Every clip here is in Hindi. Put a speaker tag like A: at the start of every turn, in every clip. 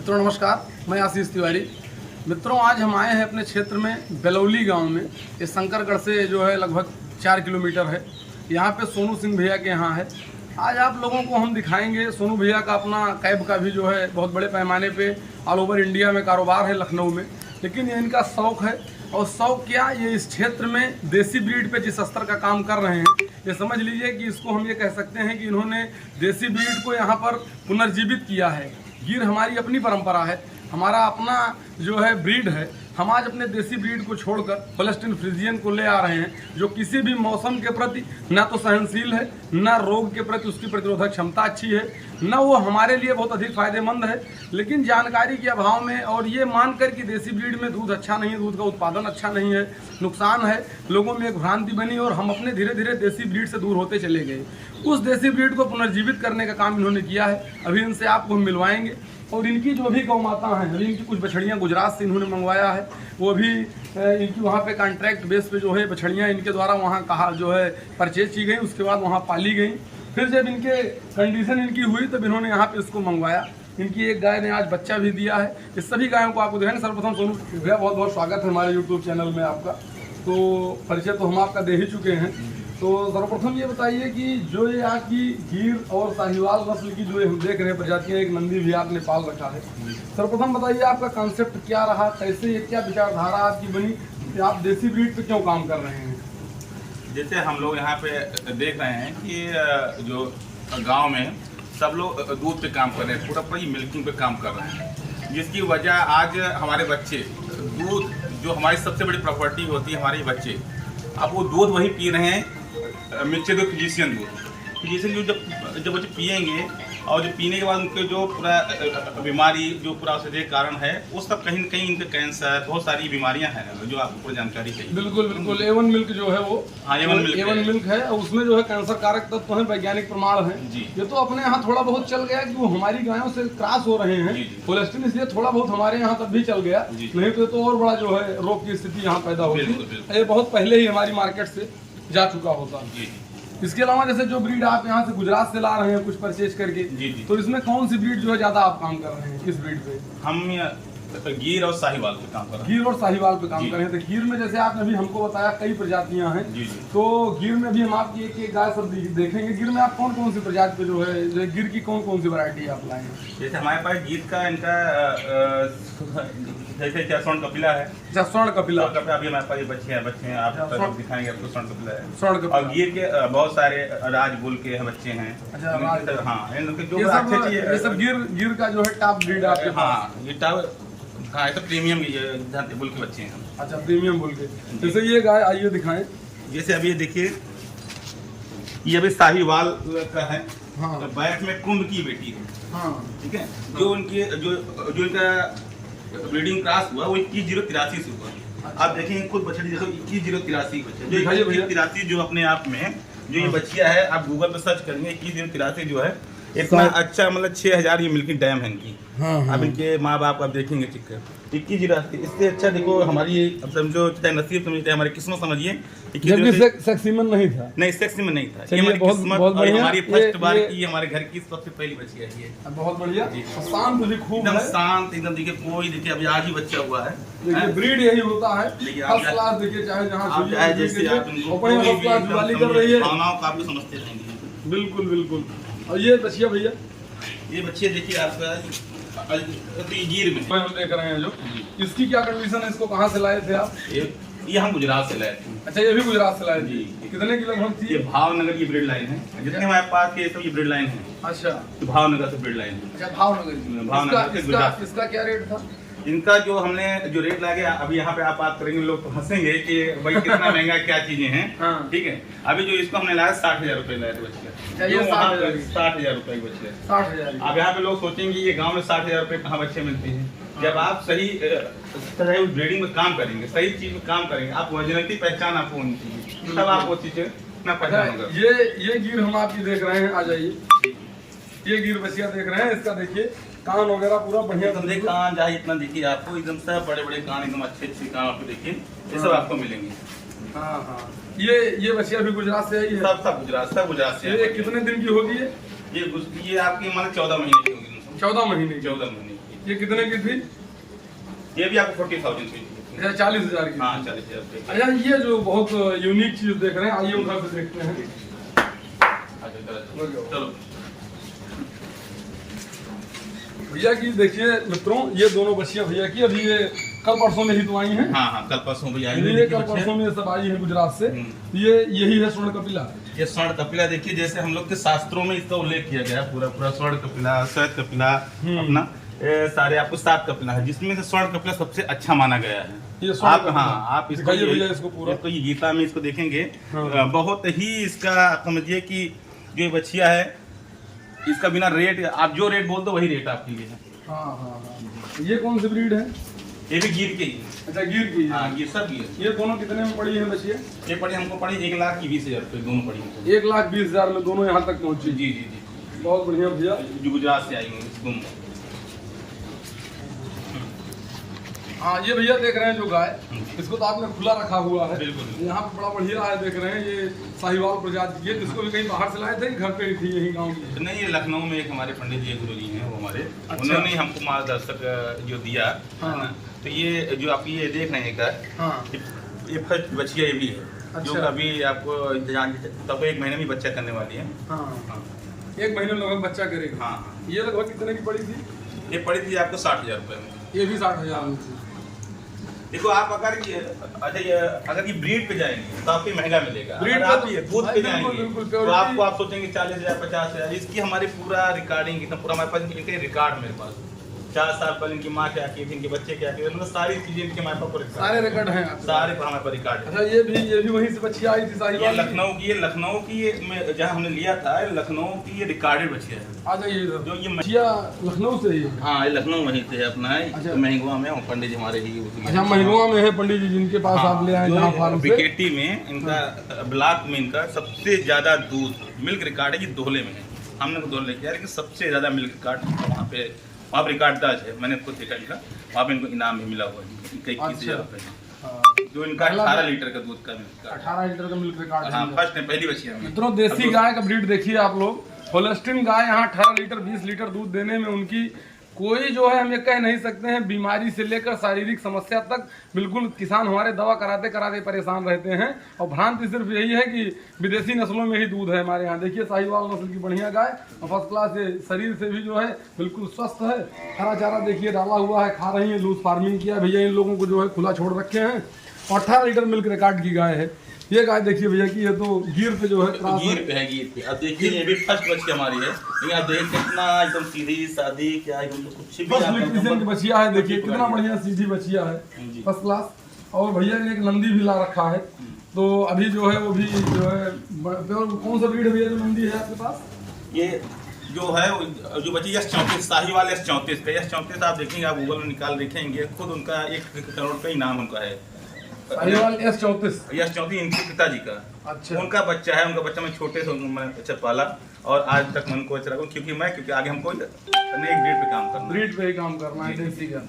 A: मित्रों नमस्कार, मैं आशीष तिवारी। मित्रों आज हम आए हैं अपने क्षेत्र में बेलौली गांव में। ये शंकरगढ़ से जो है लगभग 4 किलोमीटर है। यहाँ पे सोनू सिंह भैया के यहाँ है। आज आप लोगों को हम दिखाएंगे। सोनू भैया का अपना कैब का भी जो है बहुत बड़े पैमाने पे ऑल ओवर इंडिया में कारोबार है लखनऊ में, लेकिन ये इनका शौक़ है। और शौक़ क्या, ये इस क्षेत्र में देसी ब्रीड पे जिस स्तर का काम कर रहे हैं, ये समझ लीजिए कि इसको हम ये कह सकते हैं कि इन्होंने देसी ब्रीड को यहाँ पर पुनर्जीवित किया है। गिर हमारी अपनी परंपरा है, हमारा अपना जो है ब्रीड है। हम आज अपने देसी ब्रीड को छोड़कर होल्स्टीन फ्रिजियन को ले आ रहे हैं, जो किसी भी मौसम के प्रति ना तो सहनशील है, ना रोग के प्रति उसकी प्रतिरोधक क्षमता अच्छी है, ना वो हमारे लिए बहुत अधिक फायदेमंद है। लेकिन जानकारी के अभाव में और ये मानकर कि देसी ब्रीड में दूध अच्छा नहीं है, दूध का उत्पादन अच्छा नहीं है, नुकसान है, लोगों में एक भ्रांति बनी और हम अपने धीरे धीरे देसी ब्रीड से दूर होते चले गए। उस देसी ब्रीड को पुनर्जीवित करने का काम इन्होंने किया है। अभी इनसे आपको मिलवाएंगे और इनकी जो भी गौ माता हैं, अभी इनकी कुछ बछड़ियाँ गुजरात से इन्होंने मंगवाया है। वो भी इनकी वहाँ पे कॉन्ट्रैक्ट बेस पे जो है बछड़ियाँ इनके द्वारा वहाँ कहा जो है परचेज की गई, उसके बाद वहाँ पाली गई। फिर जब इनके कंडीशन इनकी हुई तब इन्होंने यहाँ पे इसको मंगवाया। इनकी एक गाय ने आज बच्चा भी दिया है। इस सभी गायों को आपको दिखाएंगे। सर्वप्रथम सोनू भैया बहुत बहुत स्वागत है हमारे यूट्यूब चैनल में आपका। तो परिचय तो हम आपका दे ही चुके हैं। तो सर्वप्रथम ये बताइए कि जो ये आपकी गिर और साहिवाल नस्ल की जो हम देख रहे हैं प्रजातियां, एक नंदी भी आपने पाल रखा है। सर्वप्रथम बताइए आपका कॉन्सेप्ट क्या रहा, कैसे ये क्या विचारधारा आपकी बनी कि आप देसी ब्रीड पे क्यों काम कर रहे हैं?
B: जैसे हम लोग यहाँ पे देख रहे हैं कि जो गांव में सब लोग दूध पे काम कर रहे हैं, पूरा मिल्किंग पे काम कर रहे हैं, जिसकी वजह आज हमारे बच्चे दूध जो हमारी सबसे बड़ी प्रॉपर्टी होती है हमारे बच्चे, अब वो दूध वही पी रहे हैं मिक्सचर दूध, फिजिशियन दूध जब बच्चे पिएंगे और जो पीने के बाद उनके जो पूरा बीमारी जो पूरा औषधीय कारण है वो सब कहीं न कहीं इनके कैंसर बहुत सारी बीमारियां हैं जो आपको पूरी जानकारी चाहिए।
A: बिल्कुल बिल्कुल। A1 मिल्क जो है वो A1 मिल्क है, उसमें जो है कैंसर कारक तत्व है, वैज्ञानिक प्रमाण है। ये तो अपने यहाँ थोड़ा बहुत चल गया कि वो हमारी गायों से क्रॉस हो रहे हैं होल्स्टीन, इसलिए थोड़ा बहुत हमारे यहाँ तक भी चल गया, नहीं तो और बड़ा जो है रोग की स्थिति यहाँ पैदा होती। ये बहुत पहले ही हमारी मार्केट से जा चुका होता है। इसके अलावा जैसे जो ब्रीड आप यहाँ से गुजरात से ला रहे हैं कुछ परचेज करके, तो इसमें कौन सी ब्रीड जो है ज्यादा आप काम कर रहे हैं? किस ब्रीड पे?
B: हम गिर और साहिवाल पे काम कर रहे हैं।
A: गिर और साहिवाल पे काम कर रहे हैं। तो गिर में जैसे आपने अभी हमको बताया कई प्रजातियां हैं, तो गिर में भी हम आपकी एक गाय सब देखेंगे। गिर में आप कौन कौन सी प्रजाति पे जो है गिर की कौन कौन सी वैरायटी आप लाए हैं?
B: जैसे हमारे पास गिर का इनका जैसे स्वर्ण कपिला है।
A: स्वर्ण कपिला
B: अभी हमारे पास बच्चे हैं आप दिखाएंगे आपको। स्वर्ण कपिला है।
A: स्वर्ण कपिला। और
B: गिर के बहुत सारे राजबुल के बच्चे हैं। हाँ,
A: ये सब गिर का जो है टॉप ब्रीड आपके पास?
B: हाँ, ये टॉप, हाँ, ये तो प्रीमियम बुल के बच्चे हैं।
A: अच्छा, प्रीमियम बुल के। जैसे ये गाय आइए दिखाएं।
B: जैसे अभी ये देखिए, ये अभी साहिवाल का है।
A: हाँ।
B: तो बैक में कुंभ की बेटी है।
A: हाँ,
B: ठीक है। जो उनकी जो इनका ब्रीडिंग क्रॉस हुआ वो 21,083 से हुआ। आप देखेंगे खुद बछड़ी देखो 21,083 बच्चे, जो 21,083 जो अपने आप में जो ये बच्चिया है, आप गूगल पे सर्च करेंगे 21,083 जो है इतना अच्छा, मतलब 6,000 ये मिल्किंग टाइम है इनकी। अब इनके माँ बाप आप देखेंगे, ठीक है, 21,083 इससे अच्छा देखो हमारी, अब समझो चाहे नसीब समझिए हमारी किस्मत समझिए।
A: सेक्सीमन नहीं था,
B: नहीं सेक्सीमन नहीं था, ये हमारी किस्मत और हमारी फर्स्ट बार की हमारे घर की सबसे पहली बच्ची है ये।
A: बहुत बढ़िया, शांत भी खूब
B: एकदम शांत, एकदम देखिए कोई देखिए अभी आज ही बच्चा हुआ है।
A: देखिए ब्रीड यही होता है, फर्स्ट क्लास। देखिए चाहे जहाँ
B: जैसे आप
A: कर रही है,
B: खानाओं का भी समझते रहेंगे।
A: बिल्कुल बिल्कुल। और ये बच्चिया भैया,
B: ये बच्चे देखिए आपका गिर में
A: हम देख रहे हैं जो, इसकी क्या कंडीशन है? इसको कहाँ से लाए थे आप?
B: ये हम गुजरात से लाए थे।
A: अच्छा, ये भी गुजरात से लाए थे। कितने की लगभग थी?
B: ये भावनगर की ब्रीड लाइन है। जितने हमारे पास के सब ये ब्रीड लाइन है।
A: अच्छा,
B: तो भावनगर से ब्रीड लाइन है।
A: अच्छा, भावनगर। इसका क्या रेट था?
B: इनका जो हमने जो रेट लागे, अभी यहाँ पे आप बात करेंगे लोग तो हंसेंगे कि भाई कितना महंगा क्या चीजें हैं।
A: हाँ।
B: ठीक है। अभी जो इसको हमने लाया 60,000 रुपए लाए थे बच्चे। 60,000 रुपए के बच्चे।
A: 60,000।
B: अब यहाँ पे लोग सोचेंगे ये गांव में 60,000 रुपए कहाँ बच्चे मिलते हैं। जब आप सही ब्रीडिंग में काम करेंगे, सही चीज में काम करेंगे, आप ओरिजिनलिटी पहचान आपको होनी चाहिए, तब आप वो चीजें ना पहचानोगे।
A: ये गिर हम आपकी देख रहे हैं, आ जाइए। ये गिर बच्चिया देख रहे हैं, इसका देखिए कान वगैरह पूरा बढ़िया।
B: कान जहाँ इतना देखिए आपको एकदम सब बड़े बड़े कान, एकदम अच्छे अच्छे कान आपको देखिए, ये सब आपको मिलेंगे।
A: हाँ हाँ। ये बच्चिया भी गुजरात से आई है?
B: सब गुजरात से।
A: ये कितने दिन की होगी?
B: ये आपकी मान 14 महीने की होगी।
A: 14 महीने की।
B: 14 महीने की।
A: ये कितने की थी?
B: ये भी आपको 40,000 की।
A: 40,000 की।
B: हाँ 40,000 की।
A: अच्छा, ये जो बहुत यूनिक चीज देख रहे हैं, आइए उधर से देखते हैं।
B: चलो
A: भैया की देखिए मित्रों, ये दोनों बच्चियां भैया की अभी ये कल परसों में ही तो आई हैं।
B: हाँ हाँ, कल परसों भी आई
A: ये कल परसों में सब आई है गुजरात से। ये यही है स्वर्ण कपिला।
B: ये स्वर्ण कपिला देखिए, जैसे हम लोग के शास्त्रों में इसका उल्लेख किया गया है, पूरा पूरा स्वर्ण कपिला, श्वेत कपिला, अपना सारे आपको 7 कपिला है, जिसमें से स्वर्ण कपिला सबसे अच्छा माना गया है।
A: ये
B: आप हाँ आप इसको
A: इसको पूरा
B: इसको ये गीता में इसको देखेंगे, बहुत ही इसका समझिए कि जो बच्चिया है इसका बिना रेट, आप जो रेट बोल दो वही रेट आपके लिए है।
A: हाँ। ये कौन सी ब्रीड है?
B: ये भी गिर के ही है।
A: अच्छा, गिर की।
B: हाँ गिर, सब गिर।
A: ये दोनों कितने में पड़ी है बच्चियां?
B: ये पड़ी हमको पड़ी 1,20,000 रुपये, दोनों पड़ी हमको।
A: 1,20,000 में दोनों यहाँ तक पहुँची।
B: जी जी जी,
A: बहुत बढ़िया भैया।
B: जो गुजरात से आई हूँ दोनों।
A: हाँ, ये भैया देख रहे हैं जो गाय, इसको तो आपने खुला रखा हुआ है।
B: बिल्कुल।
A: यहाँ पे बड़ा बढ़िया है, देख रहे हैं ये साहिवाल प्रजाति की है। जिसको भी कहीं बाहर से लाए थे, घर पे ही थी यही गाँव की?
B: नहीं, ये लखनऊ में एक हमारे पंडित जी गुरु जी हैं, वो हमारे उन्होंने ही हमको मार्गदर्शक जो दिया है ना। तो ये जो आप ये देख रहे हैं गाय, ये फर्स्ट बच्चिया ये भी है, जो अभी आपको तब 1 महीने में बच्चा करने वाली है।
A: हाँ, 1 महीने में लगभग बच्चा करेगा।
B: हाँ,
A: ये लगभग कितने की पड़ी थी?
B: ये पड़ी थी आपको 60,000 रुपये में।
A: ये भी 60,000 में थी।
B: देखो आप अगर ये अगर ये ब्रीड पे जाएंगे तो आपको महंगा मिलेगा।
A: ब्रीड
B: अगर आप ये दूध पे
A: बिल्कुल,
B: जाएंगे तो आपको आप सोचेंगे 40,000 50,000। इसकी हमारी पूरा रिकॉर्डिंग, इतना पूरा हमारे पास इनके रिकॉर्ड मेरे पास 4 साल पहले इनकी माँ क्या की थी, इनके बच्चे क्या किए, मतलब सारी चीजें इनके हमारे पास
A: सारे रिकॉर्ड हैं आपके?
B: सारे हमारे पास रिकॉर्ड है।
A: अच्छा, ये भी वहीं से बच्ची आई थी साहिवाल?
B: ये लखनऊ की जहाँ हमने लिया था, लखनऊ की ये रिकॉर्डेड बच्चिया है।
A: आ जाइए इधर।
B: जो ये
A: बच्चिया लखनऊ से ही है?
B: हाँ, ये लखनऊ वहीं से है अपना।
A: अच्छा।
B: महंगवा में पंडित जी हमारे ही।
A: अच्छा, महंगवा में है पंडित जी जिनके पास आप ले आए जहाँ फार्म से?
B: बीकेटी में इनका ब्लॉक में इनका सबसे ज्यादा दूध मिल्क रिकॉर्ड है, ये दोहले में है। हमने को दोहले किया, लेकिन सबसे ज्यादा मिल्क रिकॉर्ड वहाँ पे रिकॉर्ड दर्ज है। मैंने खुद देखा इनका, वहाँ पे इनको इनाम भी मिला हुआ है 21,000 रुपये, जो इनका 18 लीटर का दूध का मिल्क।
A: 18 लीटर का मिल्क रिकॉर्ड।
B: हाँ, फर्स्ट है, पहली बच्ची है।
A: मित्रों, देसी गाय का ब्रीड देखिए आप लोग। होल्स्टीन गाय यहाँ 18 लीटर 20 लीटर दूध देने में उनकी कोई जो है हम ये कह नहीं सकते हैं, बीमारी से लेकर शारीरिक समस्या तक बिल्कुल किसान हमारे दवा कराते कराते परेशान रहते हैं। और भ्रांति सिर्फ यही है कि विदेशी नस्लों में ही दूध है हमारे यहाँ। देखिए साहिवाल नस्ल की बढ़िया गाय, और फर्स्ट क्लास है, शरीर से भी जो है बिल्कुल स्वस्थ है। हरा चारा देखिए डाला हुआ है, खा रही है। लूज फार्मिंग किया भैया इन लोगों को जो है खुला छोड़ रखे हैं। 18 लीटर मिल्क रिकॉर्ड की गाय है ये गाय। देखिए भैया कि ये तो गिर पे जो है,
B: गिर पे है, गिर पे। अब देखिए ये भी फर्स्ट बच्ची हमारी है। ये आप देखिए कितना एकदम सीधी सादी, क्या एकदम कुछ भी
A: की बचिया है। देखिए कितना बढ़िया सीधी बचिया है, फर्स्ट क्लास। और भैया ने एक नंदी भी ला रखा है, तो अभी जो है वो भी जो है। कौन सा ब्रीड है भैया जो नंदी है आपके पास?
B: ये जो है जो बची S34 साहिवाल S34 का। S34 आप देखेंगे, आप गूगल में निकाल देखेंगे खुद, उनका 1 करोड़ का इनाम उनका है।
A: साहिवाल S34
B: इनके पिताजी का।
A: अच्छा,
B: उनका बच्चा है। उनका बच्चा मैं छोटे से मैंने अच्छा पाला, और आज तक मैं उनको अच्छा रखूँ, क्योंकि आगे हमको नए ब्रीड पे काम करना है।
A: ब्रीड पे ही काम करना है देसी का।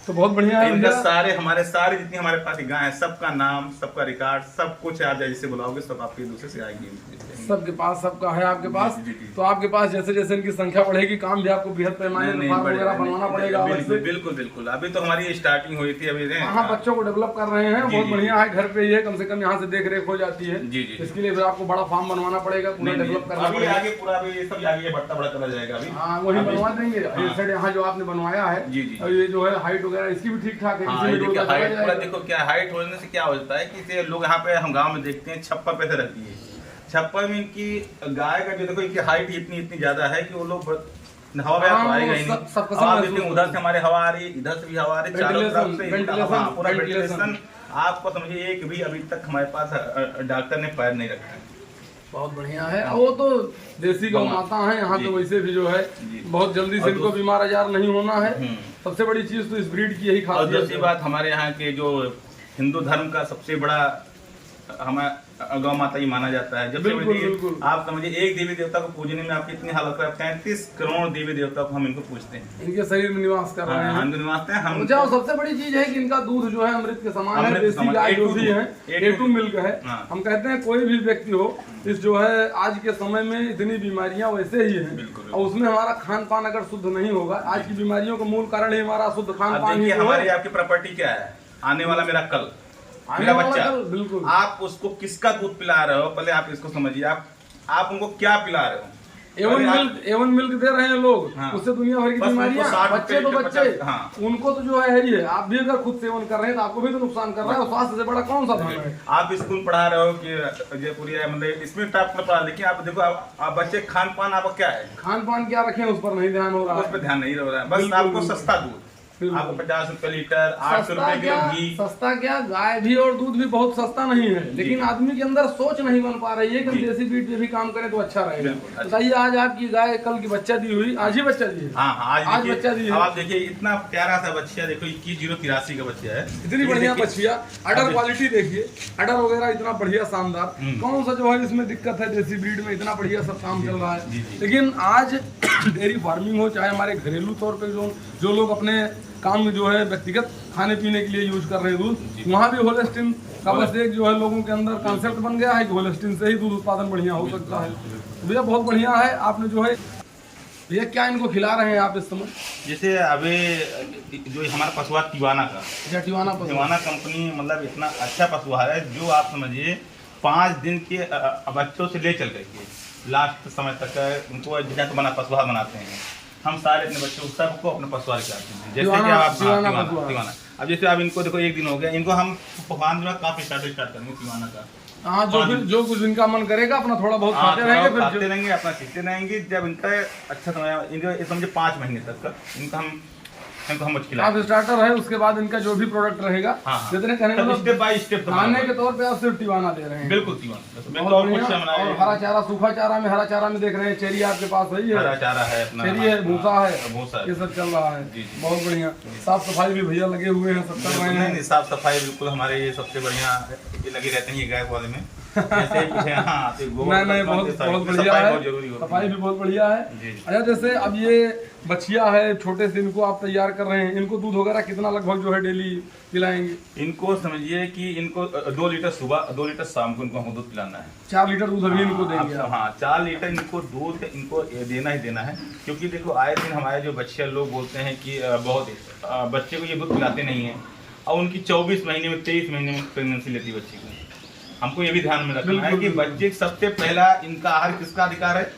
A: तो बहुत बढ़िया है
B: इनका सारे जितनी हमारे पास गाय है, सबका नाम, सबका रिकॉर्ड, सब कुछ आप जैसे बुलाओगे सब आपके दूसरे से आएगी।
A: सबके पास सबका है आपके पास। तो आपके पास जैसे जैसे इनकी संख्या बढ़ेगी, काम भी आपको बृहद पैमाने में फार्म वगैरह बनवाना पड़ेगा।
B: बिल्कुल। अभी तो हमारी स्टार्टिंग हुई थी, अभी
A: हाँ, बच्चों को डेवलप कर रहे हैं। बहुत बढ़िया है, घर पे ही है, कम से कम यहाँ से देख रेख हो जाती है। इसके लिए आपको बड़ा फार्म बनवाना पड़ेगा, पूरा डेवलप करना पड़ेगा।
B: आगे पूरा सब आगे बढ़ता चला जाएगा। अभी
A: हाँ, वही बनवा देंगे। ये साइड यहाँ जो आपने बनवाया है, और ये जो है हाइट वगैरह इसकी भी ठीक ठाक है।
B: देखो क्या हाइट होने से क्या होता है कि लोग यहाँ पे हम गाँव में देखते हैं छप्पर पे से रखती है। छप्पर में इनकी गाय का जो देखो इनकी हाइट इतनी ज्यादा है कि वो लोग हवा में आएगा ही नहीं। उधर से हमारे हवा आ रही है, इधर से भी हवा आ रही है, चारों तरफ से पूरा वेंटिलेशन। आपको समझिए एक भी अभी तक हमारे पास डॉक्टर ने पैर नहीं रखा है।
A: बहुत बढ़िया है। वो तो देसी गौ माता है यहाँ, तो वैसे भी जो है बहुत जल्दी से इनको बीमार आजार नहीं होना है। सबसे बड़ी चीज तो इस ब्रीड की यही खासियत है।
B: दूसरी बात, हमारे यहाँ के जो हिंदू धर्म का सबसे बड़ा हमारा गौ माता ही माना जाता है। जब से
A: बिल्कुल,
B: बड़ी
A: बिल्कुल।
B: आप समझिए एक देवी देवता को पूजने में आपकी इतनी हालत है, 35 करोड़ देवी देवता को हम इनको पूजते हैं।
A: इनके शरीर में निवास कर रहे हैं।
B: हम निवास हैं हम।
A: अच्छा, सबसे बड़ी चीज है कि इनका दूध जो है अमृत के समान है, देसी गाय जो भी है A2 मिल्क है। हम कहते हैं कोई भी व्यक्ति हो, इस जो है आज के समय में इतनी बीमारियां वैसे ही हैं, और उसमें हमारा खान पान अगर शुद्ध नहीं होगा, आज की बीमारियों का मूल कारण ही हमारा शुद्ध खान पान ही है।
B: हमारी आपकी प्रॉपर्टी क्या है, आने वाला मेरा कल, मेरा बच्चा,
A: बिल्कुल।
B: आप उसको किसका दूध पिला रहे हो, पहले आप इसको समझिए। आप उनको क्या पिला रहे हो?
A: एवन मिल्क दे रहे हैं लोग,
B: हाँ।
A: उससे दुनिया भर की बीमारियां। बच्चे तो बच्चे, उनको तो जो है ही है। आप भी अगर खुद सेवन कर रहे हैं तो आपको भी तो नुकसान कर रहा है, और स्वास्थ्य से बड़ा कौन सा धन है?
B: आप स्कूल पढ़ा रहे हो कि जयपुरी मतलब इसमें टाइप में पढ़ा, लेकिन आप देखो आप बच्चे खान पान आपका क्या है,
A: खान पान क्या रखें उस पर नहीं ध्यान हो रहा है।
B: उस पर ध्यान नहीं हो रहा है। बस आपको सस्ता दूध, आपको 50 रुपए लीटर, 800 रुपए किलो घी।
A: सस्ता क्या, गाय भी और दूध भी बहुत सस्ता नहीं है, लेकिन आदमी के अंदर सोच नहीं बन पा रही है कि हम देसी ब्रीड पे भी काम करें तो अच्छा रहेगा। बताइए, आज आपकी गाय कल की बच्चा दी हुई, आज ही बच्चा दी है।
B: हाँ,
A: आज बच्चा दी है।
B: आप देखिए इतना प्यारा सा बच्चा, देखो 21,083 का बच्चा है,
A: इतनी बढ़िया बच्चिया। अडर क्वालिटी देखिए, अडर वगैरह इतना बढ़िया शानदार। कौन सा जो है इसमें दिक्कत है, देसी ब्रीड में इतना बढ़िया सब काम चल रहा है। लेकिन आज डेयरी फार्मिंग हो, चाहे हमारे घरेलू तौर पे जो लोग अपने काम में जो है व्यक्तिगत खाने पीने के लिए यूज कर रहे हैं दूध, वहाँ भी होलेस्टिन का बस एक जो है लोगों के अंदर कॉन्सेप्ट बन गया है कि होलेस्टिन से ही दूध उत्पादन बढ़िया हो सकता है। भैया बहुत बढ़िया है। आपने जो है भैया क्या इनको खिला रहे हैं आप इस समय?
B: जैसे अभी जो हमारा पशुआ टिवाना का,
A: टिवाना
B: कंपनी, मतलब इतना अच्छा पशुआ है जो आप समझिए 5 दिन के बच्चों से ले चल करके लास्ट समय तक उनको जैसा बना पशुआ बनाते हैं। हम सारे अपने बच्चों सबको अपने पशुआ खिलाते हैं। जैसे कि आप टिवाना, अब जैसे आप इनको देखो 1 दिन हो गया, इनको हम 5 दिन काफी स्टार्ट करेंगे टिवाना का।
A: हाँ, जो कुछ इनका मन करेगा अपना थोड़ा बहुत खाते रहेंगे, फिर
B: खाते रहेंगे, अपना सीखते रहेंगे। जब इनका अच्छा समय, इनको समझे 5 महीने तक का इनको हम खिलाएंगे।
A: आप स्टार्टर है, उसके बाद इनका जो भी प्रोडक्ट रहेगा, जितने कहने
B: मतलब स्टेप बाय स्टेप
A: खाने के तौर पे आप सिर्फ टिवाना दे रहे हैं।
B: बिल्कुल टिवाना।
A: और हरा चारा, सूखा चारा में, हरा चारा में देख रहे हैं चेरी आपके पास है,
B: हरा चारा है, अपना
A: चेरी है, भूसा है, ये सब चल रहा है। बहुत बढ़िया। साफ सफाई भी भैया लगे हुए हैं, सब कर रहे हैं।
B: साफ सफाई बिल्कुल हमारे ये सबसे बढ़िया लगे रहते हैं ये गाय वाले में। नहीं, बहुत बढ़िया है, सफाई भी बहुत बढ़िया है। अच्छा, जैसे अब ये बछिया है छोटे से, इनको आप तैयार कर रहे हैं, इनको दूध वगैरह कितना लगभग जो है डेली पिलाएंगे? इनको समझिए कि इनको 2 लीटर सुबह, 2 लीटर शाम को इनको दूध पिलाना है।
A: 4 लीटर दूध अभी इनको देंगे?
B: हाँ, 4 लीटर इनको दूध इनको देना ही देना है। क्योंकि देखो आए दिन हमारे जो बच्चे लोग बोलते हैं कि बहुत बच्चे को ये दूध पिलाते नहीं है, और उनकी 24 महीने में 23 महीने में प्रेगनेंसी लेती है बच्ची को। हमको ये भी ध्यान में रखना है कि बच्चे सबसे पहला इनका आहार किसका अधिकार है?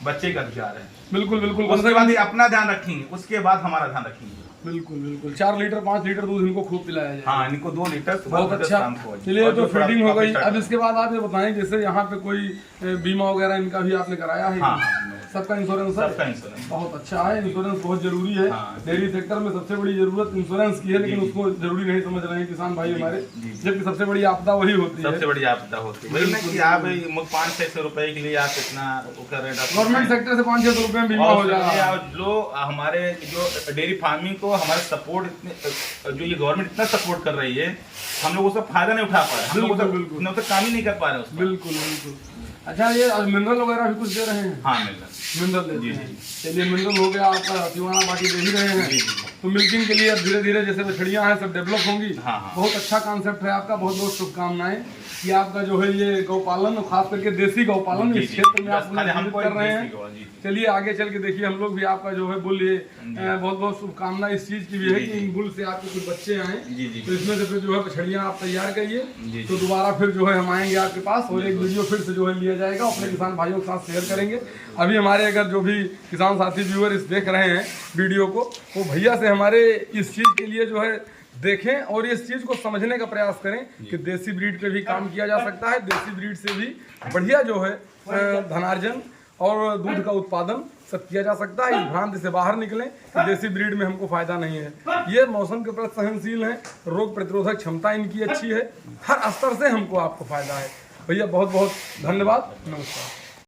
B: बच्चे का अधिकार है।
A: बिल्कुल बिल्कुल।
B: उसके बाद ही अपना ध्यान रखेंगे, उसके बाद हमारा ध्यान रखेंगे।
A: बिल्कुल बिल्कुल। 4 लीटर 5 लीटर दूध इनको खूब पिलाया जाए।
B: हाँ, इनको 2 लीटर
A: बहुत अच्छा। चलिए, तो फीडिंग हो गई। अब इसके बाद आप ये बताएं, जैसे यहाँ पे कोई बीमा वगैरह इनका भी आपने कराया है?
B: हाँ,
A: सबका इंश्योरेंस है? बहुत अच्छा है, इंश्योरेंस बहुत जरूरी है। डेयरी सेक्टर में सबसे बड़ी जरूरत इंश्योरेंस की है, लेकिन उसको जरूरी नहीं समझ रहे हैं किसान भाई हमारे, जबकि सबसे बड़ी आपदा वही होती है।
B: सबसे बड़ी आपदा होती है वही ना कि आप 500-600 रुपए के लिए आप इतना कर रहे हैं।
A: गवर्नमेंट सेक्टर से 500-600 रुपए में बीमा हो जा रहा है।
B: जो हमारे जो डेयरी फार्मिंग को हमारे सपोर्ट जो ये गवर्नमेंट इतना सपोर्ट कर रही है, हम लोग उसका फायदा नहीं उठा पा रहे, हम लोग काम ही नहीं कर पा रहे।
A: बिल्कुल बिल्कुल। अच्छा, ये मिनरल वगैरह भी कुछ दे रहे हैं?
B: हाँ,
A: मिनरल देते हैं। चलिए, मिनरल हो गया आपका, टिवाना बाकी दे ही रहे हैं। तो मिल्किंग के लिए अब धीरे धीरे जैसे बछड़ियाँ हैं सब डेवलप होंगी। बहुत अच्छा कॉन्सेप्ट है आपका, बहुत बहुत शुभकामनाएं कि आपका जो है ये गौपालन, खास करके देसी गौपालन इस क्षेत्र में आप कर रहे हैं। चलिए, आगे चल के देखिए, हम लोग भी आपका जो है बुल, ये बहुत बहुत शुभकामना इस चीज की भी है कि इन बुल से आपके कुछ बच्चे आए, तो इसमें से फिर जो है बछड़ियाँ आप तैयार करिए, तो दोबारा फिर जो है हम आएंगे आपके पास और एक वीडियो फिर से जो है लिया जाएगा, अपने किसान भाइयों के साथ शेयर करेंगे। अभी हमारे अगर जो भी किसान साथी व्यूअर इस देख रहे हैं वीडियो को, वो भैया से हमारे इस चीज़ के लिए जो है देखें और इस चीज़ को समझने का प्रयास करें कि देसी ब्रीड पे भी काम किया जा सकता है। देसी ब्रीड से भी बढ़िया जो है धनार्जन और दूध का उत्पादन सब किया जा सकता है। इस भ्रांति से बाहर निकलें कि देसी ब्रीड में हमको फायदा नहीं है। ये मौसम के प्रति सहनशील है, रोग प्रतिरोधक क्षमता इनकी अच्छी है, हर स्तर से हमको आपको फायदा है। भैया बहुत बहुत धन्यवाद, नमस्कार।